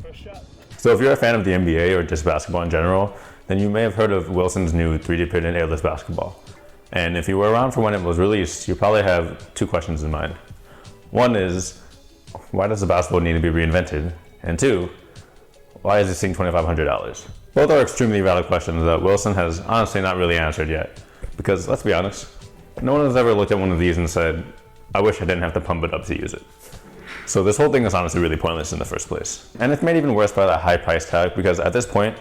first shot. So if you're a fan of the NBA or just basketball in general, then you may have heard of Wilson's new 3D printed airless basketball. And if you were around for when it was released, you probably have two questions in mind. One is, why does the basketball need to be reinvented? And two, why is it seeing $2,500? Both are extremely valid questions that Wilson has honestly not really answered yet. Because let's be honest, no one has ever looked at one of these and said, I wish I didn't have to pump it up to use it. So this whole thing is honestly really pointless in the first place. And it's made even worse by that high price tag, because at this point,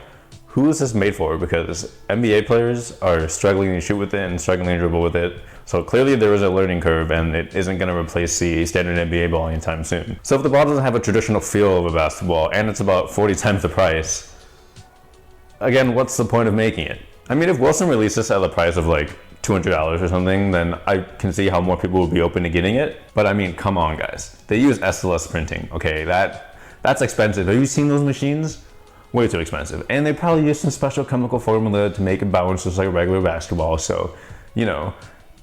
who is this made for? Because NBA players are struggling to shoot with it and struggling to dribble with it. So clearly there is a learning curve, and it isn't going to replace the standard NBA ball anytime soon. So if the ball doesn't have a traditional feel of a basketball and it's about 40 times the price, again, what's the point of making it? I mean, if Wilson released this at the price of like $200 or something, then I can see how more people would be open to getting it. But I mean, come on guys. They use SLS printing, okay? That's expensive. Have you seen those machines? Way too expensive. And they probably use some special chemical formula to make it bounce just like a regular basketball. So, you know,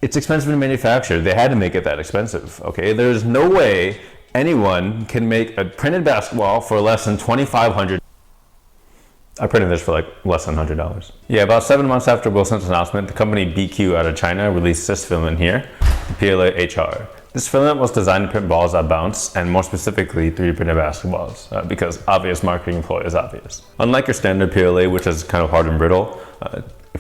it's expensive to manufacture. They had to make it that expensive, okay? There's no way anyone can make a printed basketball for less than $2,500. I printed this for like less than $100. Yeah, about 7 months after Wilson's announcement, the company BQ out of China released this filament here, the PLA-HR. This filament was designed to print balls that bounce, and more specifically 3D printed basketballs, because obvious marketing ploy is obvious. Unlike your standard PLA, which is kind of hard and brittle,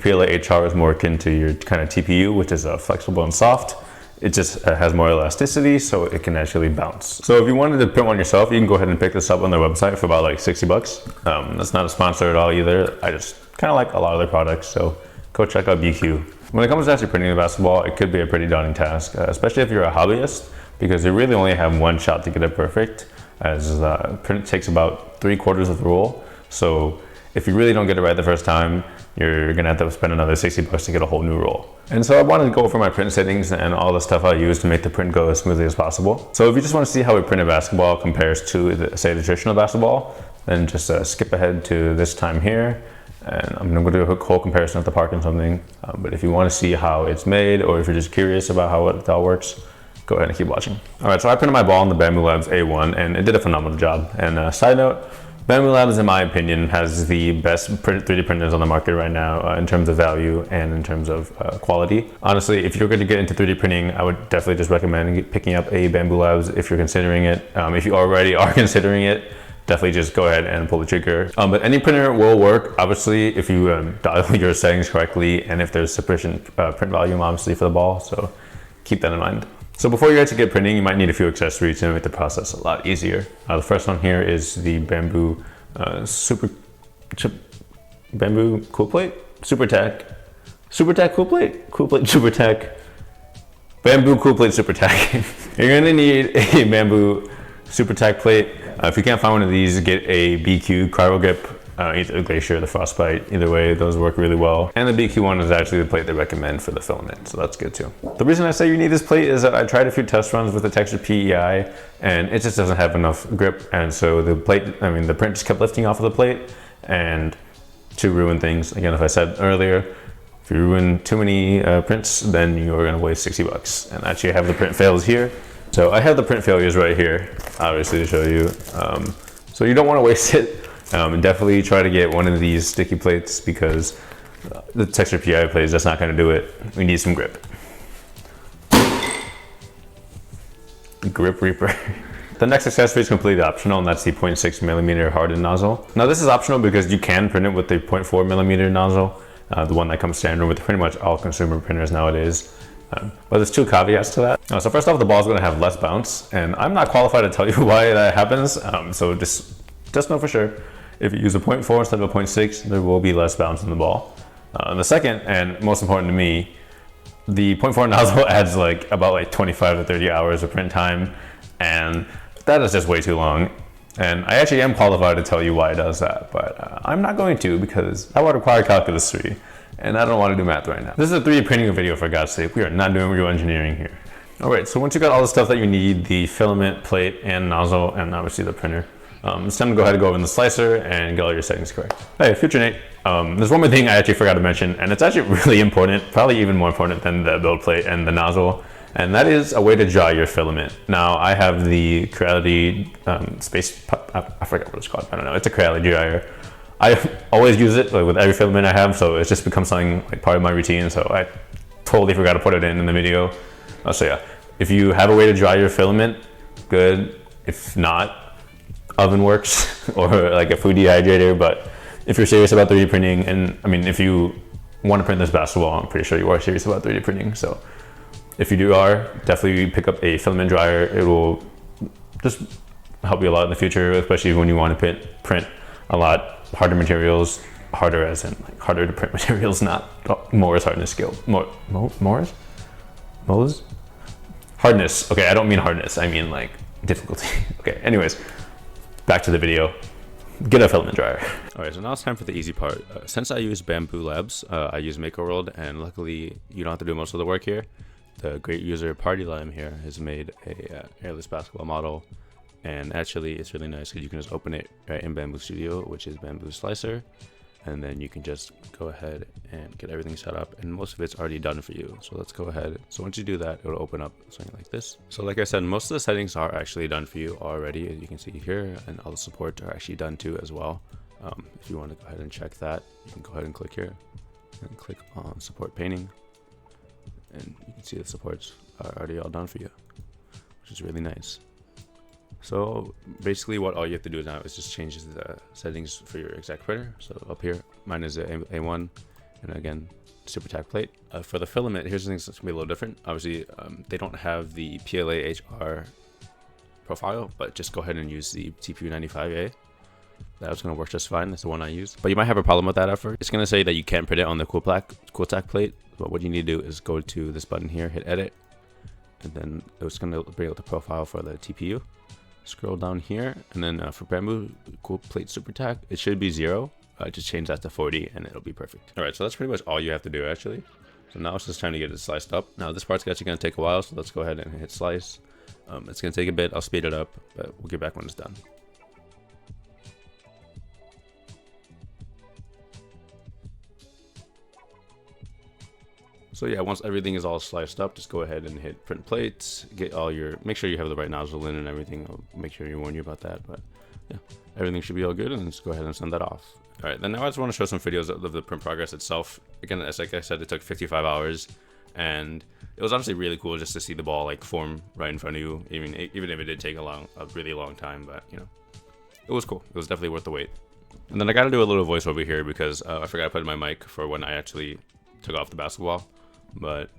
PLA-HR is more akin to your kind of TPU, which is flexible and soft. It just has more elasticity, so it can actually bounce. So if you wanted to print one yourself, you can go ahead and pick this up on their website for about like 60 bucks. That's not a sponsor at all either. I just kind of like a lot of their products, so go check out BQ. When it comes to actually printing a basketball, it could be a pretty daunting task, especially if you're a hobbyist, because you really only have one shot to get it perfect, as print takes about 3/4 of the roll. So if you really don't get it right the first time, you're gonna have to spend another 60 bucks to get a whole new roll. And so I wanted to go over my print settings and all the stuff I use to make the print go as smoothly as possible. So if you just want to see how a printed basketball compares to, say, the traditional basketball, then just skip ahead to this time here. And I'm gonna do a whole comparison of the part and something. But if you want to see how it's made, or if you're just curious about how it all works, go ahead and keep watching. All right, so I printed my ball on the Bamboo Labs A1, and it did a phenomenal job. And side note, Bamboo Labs, in my opinion, has the best 3D printers on the market right now in terms of value and in terms of quality. Honestly, if you're going to get into 3D printing, I would definitely just recommend picking up a Bamboo Labs if you're considering it. If you already are considering it, definitely just go ahead and pull the trigger. But any printer will work, obviously, if you dial your settings correctly and if there's sufficient print volume, obviously, for the ball. So keep that in mind. So before you actually get printing, you might need a few accessories to make the process a lot easier. The first one here is the Bamboo Bamboo Cool Plate? Super Tack Cool Plate? Cool Plate Super Tack. Bamboo Cool Plate Super Tack. You're gonna need a Bamboo Super Tack plate. If you can't find one of these, get a BQ Cryo Grip. Either the Glacier or the Frostbite, either way, those work really well. And the BQ one is actually the plate they recommend for the filament, so that's good too. The reason I say you need this plate is that I tried a few test runs with the textured PEI, and it just doesn't have enough grip, and so the print just kept lifting off of the plate, and to ruin things, again, if I said earlier, if you ruin too many prints, then you're gonna waste 60 bucks. And actually I have the print fails here. So I have the print failures right here, obviously, to show you. So you don't wanna waste it. Definitely try to get one of these sticky plates, because the textured PI plate is just not going to do it. We need some grip. Grip Reaper. The next accessory is completely optional, and that's the 0.6mm hardened nozzle. Now this is optional because you can print it with the 0.4mm nozzle, the one that comes standard with pretty much all consumer printers nowadays. But there's two caveats to that. So first off, the ball is going to have less bounce, and I'm not qualified to tell you why that happens. So just know for sure. If you use a 0.4 instead of a 0.6, there will be less bounce in the ball. And the second, and most important to me, the 0.4 nozzle adds about 25 to 30 hours of print time, and that is just way too long. And I actually am qualified to tell you why it does that, but I'm not going to, because that would require Calculus 3, and I don't want to do math right now. This is a 3D printing video, for God's sake. We are not doing real engineering here. All right, so once you got all the stuff that you need, the filament, plate, and nozzle, and obviously the printer, it's time to go ahead and go over in the slicer and get all your settings correct. Hey, Future Nate. There's one more thing I actually forgot to mention, and it's actually really important, probably even more important than the build plate and the nozzle, and that is a way to dry your filament. Now I have the Creality space, I forgot what it's called, I don't know, it's a Creality dryer. I always use it like with every filament I have, so it's just become something like part of my routine, so I totally forgot to put it in the video. So yeah, if you have a way to dry your filament, good. If not, oven works or like a food dehydrator. But if you're serious about 3D printing, and I mean, if you want to print this basketball, I'm pretty sure you are serious about 3D printing. So if you are, definitely pick up a filament dryer. It will just help you a lot in the future, especially when you want to print a lot harder materials, harder as in like harder to print materials, not Moore's hardness scale. Moore's? Hardness. Okay, I don't mean hardness, I mean like difficulty. Okay, anyways, back to the video. Get a filament dryer. All right, so now it's time for the easy part. Since I use Bamboo Labs, I use Maker World, and luckily you don't have to do most of the work here. The great user Party Lime here has made a airless basketball model, and actually it's really nice because you can just open it right in Bamboo Studio, which is Bamboo Slicer, and then you can just go ahead and get everything set up, and most of it's already done for you. So let's go ahead. So once you do that, it'll open up something like this. So like I said, most of the settings are actually done for you already, as you can see here, and all the supports are actually done too as well. If you want to go ahead and check that, you can go ahead and click here and click on support painting, and you can see the supports are already all done for you, which is really nice. So basically what all you have to do now is just change the settings for your exact printer. So up here, mine is a A1, and again, super tack plate. For the filament, here's the things that's gonna be a little different. Obviously, they don't have the PLA-HR profile, but just go ahead and use the TPU95A. That's gonna work just fine. That's the one I use. But you might have a problem with that at first. It's gonna say that you can't print it on the cool tack plate. But what you need to do is go to this button here, hit edit, and then it's gonna bring out the profile for the TPU. Scroll down here, and then for Bamboo Cool Plate Super Tack, it should be 0. Just change that to 40 and it'll be perfect. All right, so that's pretty much all you have to do actually. So now it's just time to get it sliced up. Now this part's actually gonna take a while, so let's go ahead and hit slice. It's gonna take a bit, I'll speed it up, but we'll get back when it's done. So yeah, once everything is all sliced up, just go ahead and hit print plates, get all your, make sure you have the right nozzle in and everything. I'll make sure you warn you about that, but yeah, everything should be all good, and just go ahead and send that off. All right, then now I just want to show some videos of the print progress itself. Again, as like I said, it took 55 hours, and it was honestly really cool just to see the ball like form right in front of you, even if it did take a really long time, but you know, it was cool. It was definitely worth the wait. And then I got to do a little voiceover here because I forgot to put in my mic for when I actually took off the basketball. But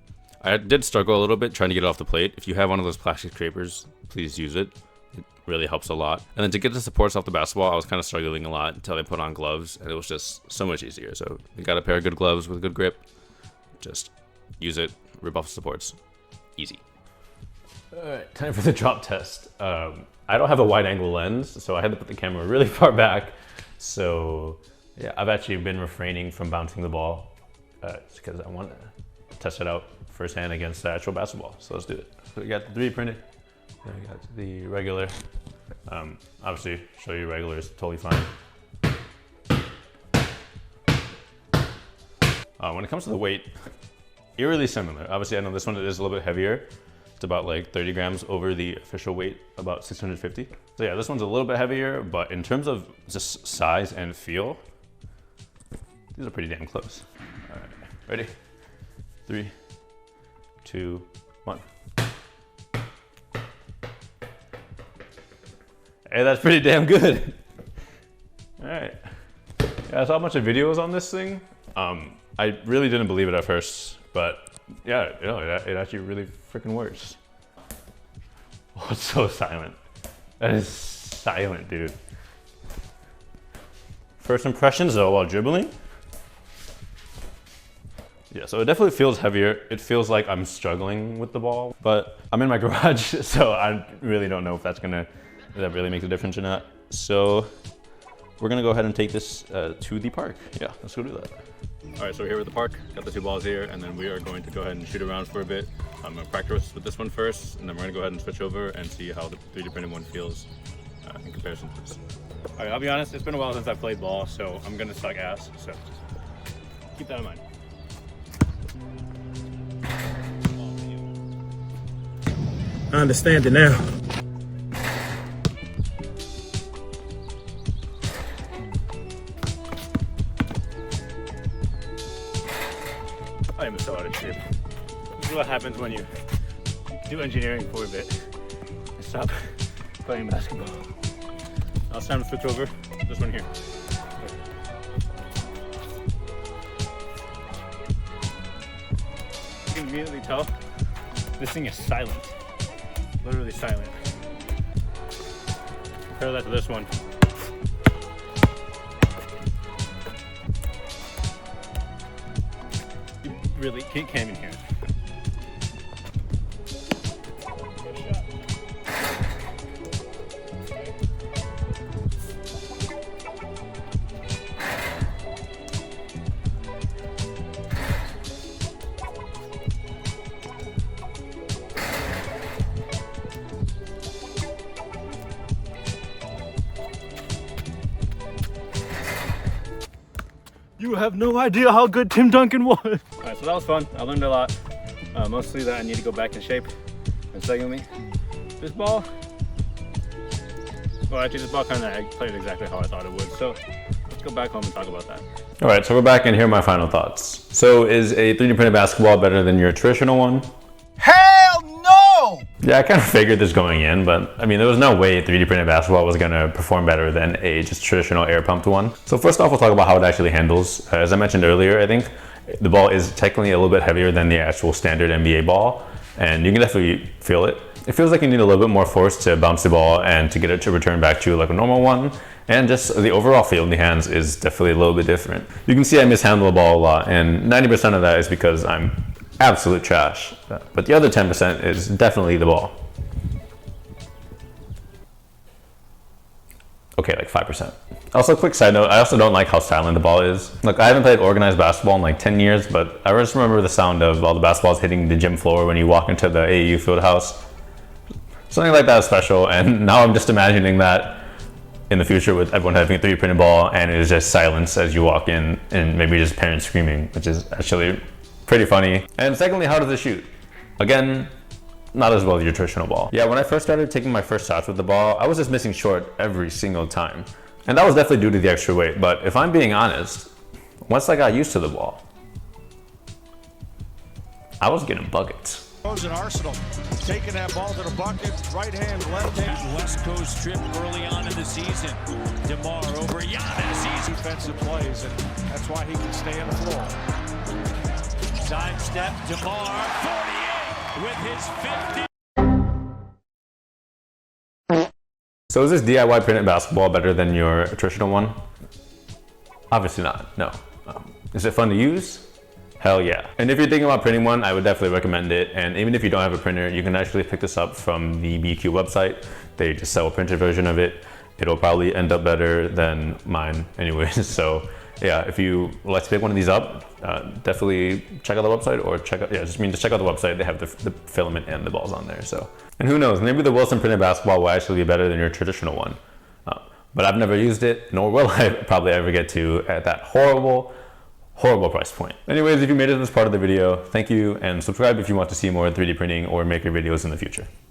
I did struggle a little bit trying to get it off the plate. If you have one of those plastic scrapers, please use it. It really helps a lot. And then to get the supports off the basketball, I was kind of struggling a lot until I put on gloves, and it was just so much easier. So you got a pair of good gloves with good grip. Just use it, rip off the supports. Easy. All right, time for the drop test. I don't have a wide angle lens, so I had to put the camera really far back. So yeah, I've actually been refraining from bouncing the ball just because I want to test it out firsthand against the actual basketball. So let's do it. So we got the 3D printed, then we got the regular. Obviously, show you regular is totally fine. When it comes to the weight, eerily similar. Obviously, I know this one is a little bit heavier. It's about like 30 grams over the official weight, about 650. So yeah, this one's a little bit heavier, but in terms of just size and feel, these are pretty damn close. All right, ready? 3, 2, 1. Hey, that's pretty damn good. All right. Yeah, I saw a bunch of videos on this thing. I really didn't believe it at first, but yeah, you know, it actually really freaking works. Oh, it's so silent. That is silent, dude. First impressions though while dribbling. Yeah, so it definitely feels heavier. It feels like I'm struggling with the ball, but I'm in my garage, so I really don't know if that really makes a difference or not. So we're gonna go ahead and take this to the park. Yeah, let's go do that. All right, so we're here at the park. Got the 2 balls here, and then we are going to go ahead and shoot around for a bit. I'm gonna practice with this one first, and then we're gonna go ahead and switch over and see how the 3D printed one feels in comparison to this. All right, I'll be honest, it's been a while since I've played ball, so I'm gonna suck ass, so keep that in mind. I understand it now. I am so out of shape. This is what happens when you do engineering for a bit and stop playing basketball. Now it's time to switch over to this one here. You can immediately tell this thing is silent. Literally silent. Compare that to this one. You really can't even hear it. You have no idea how good Tim Duncan was. All right, so that was fun. I learned a lot. Mostly that I need to go back in shape. And secondly, this ball, well actually this ball kind of played exactly how I thought it would. So let's go back home and talk about that. All right, so we're back and here are my final thoughts. So is a 3D printed basketball better than your traditional one? Hell no! Yeah, I kind of figured this going in, but I mean, there was no way a 3D printed basketball was gonna perform better than a just traditional air pumped one. So first off, we'll talk about how it actually handles. As I mentioned earlier, I think the ball is technically a little bit heavier than the actual standard NBA ball, and you can definitely feel it. It feels like you need a little bit more force to bounce the ball and to get it to return back to like a normal one. And just the overall feel in the hands is definitely a little bit different. You can see I mishandle the ball a lot, and 90% of that is because I'm absolute trash. But the other 10% is definitely the ball. Okay, like 5%. Also, quick side note, I also don't like how silent the ball is. Look, I haven't played organized basketball in like 10 years, but I just remember the sound of all the basketballs hitting the gym floor when you walk into the AAU field house. Something like that is special, and now I'm just imagining that in the future with everyone having a 3D printed ball and it is just silence as you walk in and maybe just parents screaming, which is actually pretty funny. And secondly, how does it shoot? Again, not as well as your traditional ball. Yeah, when I first started taking my first shots with the ball, I was just missing short every single time. And that was definitely due to the extra weight, but if I'm being honest, once I got used to the ball, I was getting buckets. An Arsenal taking that ball to the bucket, right hand, left hand. West Coast trip early on in the season. DeMar over Giannis. Defensive plays, and that's why he can stay on the floor. Sidestep, DeMar, 48 with his 50. So is this DIY printed basketball better than your traditional one? Obviously not, no. Is it fun to use? Hell yeah. And if you're thinking about printing one, I would definitely recommend it. And even if you don't have a printer, you can actually pick this up from the BQ website. They just sell a printed version of it. It'll probably end up better than mine anyways. So yeah, if you would like to pick one of these up, definitely check out the website or check out the website. They have the filament and the balls on there. So, and who knows, maybe the Wilson printed basketball will actually be better than your traditional one. But I've never used it, nor will I probably ever get to at that horrible price point. Anyways, if you made it to this part of the video, thank you, and subscribe if you want to see more 3D printing or maker videos in the future.